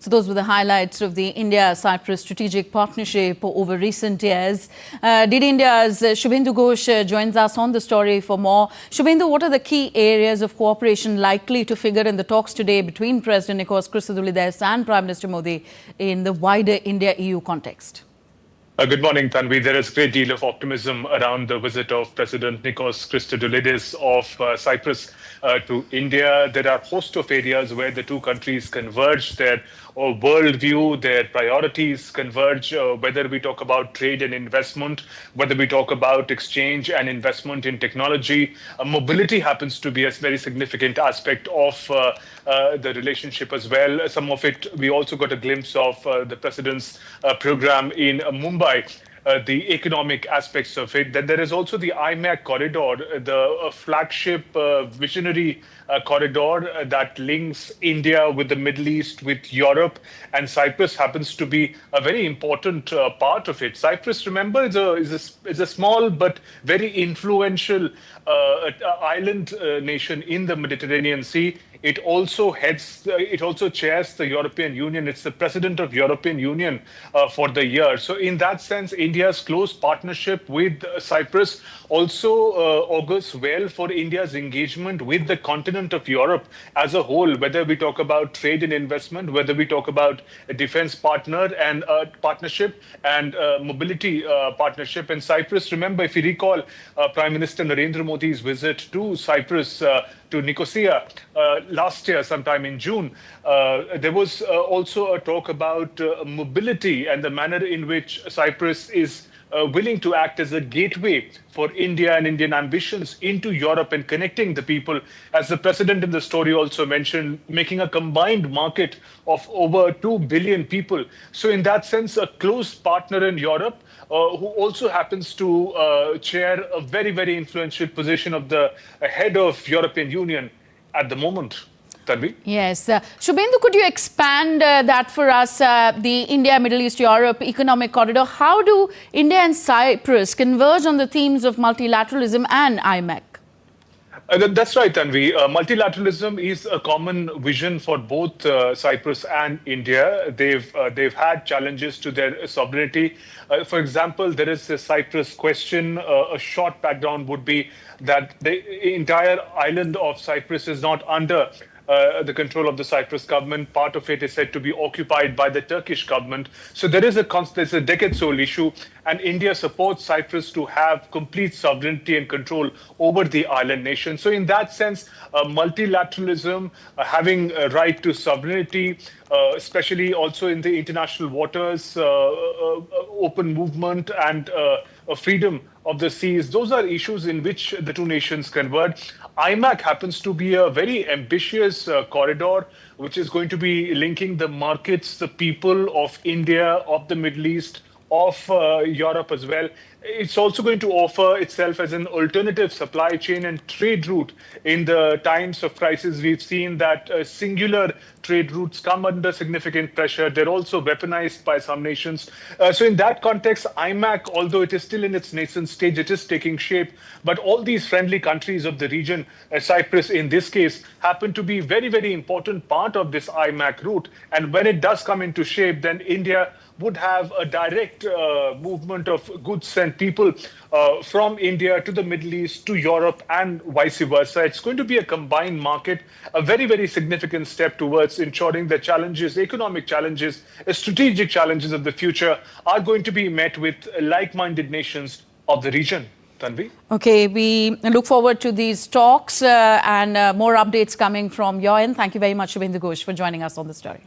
So those were the highlights of the India-Cyprus strategic partnership over recent years. DD India's Shubhendu Ghosh joins us on the story for more. Shubhendu, what are the key areas of cooperation likely to figure in the talks today between President Nikos Christodoulides and Prime Minister Modi in the wider India-EU context? Good morning, Tanvi. There is a great deal of optimism around the visit of President Nikos Christodoulides of Cyprus to India. There are a host of areas where the two countries converge, their worldview, their priorities converge, whether we talk about trade and investment, whether we talk about exchange and investment in technology. Mobility happens to be a very significant aspect of the relationship as well. Some of it, we also got a glimpse of the president's program in Mumbai. The economic aspects of it. Then there is also the IMEC corridor, the flagship visionary corridor that links India with the Middle East, with Europe, and Cyprus happens to be a very important part of it. Cyprus, remember, is a small but very influential island nation in the Mediterranean Sea. It also chairs the European Union. It's the president of European Union for the year. So in that sense, India's close partnership with Cyprus also augurs well for India's engagement with the continent of Europe as a whole, whether we talk about trade and investment, whether we talk about a defense partner and partnership and mobility partnership. And Cyprus, remember, if you recall, Prime Minister Narendra Modi's visit to Cyprus, to Nicosia last year, sometime in June, there was also a talk about mobility and the manner in which Cyprus is willing to act as a gateway for India and Indian ambitions into Europe and connecting the people. As the president in the story also mentioned, making a combined market of over 2 billion people. So in that sense, a close partner in Europe who also happens to chair a very, very influential position of the head of European Union at the moment. Tanvi? Yes. Shubhendu, could you expand that for us, the India, Middle East, Europe economic corridor? How do India and Cyprus converge on the themes of multilateralism and IMEC? That's right, Tanvi. Multilateralism is a common vision for both Cyprus and India. They've had challenges to their sovereignty. For example, there is the Cyprus question. A short background would be that the entire island of Cyprus is not under the control of the Cyprus government. Part of it is said to be occupied by the Turkish government. So there's a decades-old issue, and India supports Cyprus to have complete sovereignty and control over the island nation. So in that sense, multilateralism, having a right to sovereignty, especially also in the international waters, open movement and freedom of the seas, those are issues in which the two nations converge. IMEC happens to be a very ambitious corridor, which is going to be linking the markets, the people of India, of the Middle East, of Europe as well. It's also going to offer itself as an alternative supply chain and trade route. In the times of crisis, we've seen that singular trade routes come under significant pressure. They're also weaponized by some nations. So in that context, IMEC, although it is still in its nascent stage, it is taking shape. But all these friendly countries of the region, Cyprus in this case, happen to be very, very important part of this IMEC route. And when it does come into shape, then India would have a direct movement of goods and people from India to the Middle East, to Europe, and vice versa. It's going to be a combined market, a very, very significant step towards ensuring the challenges, economic challenges, strategic challenges of the future are going to be met with like-minded nations of the region. Tanvi? Okay, we look forward to these talks and more updates coming from your end. Thank you very much, Shubhendu Ghosh, for joining us on the story.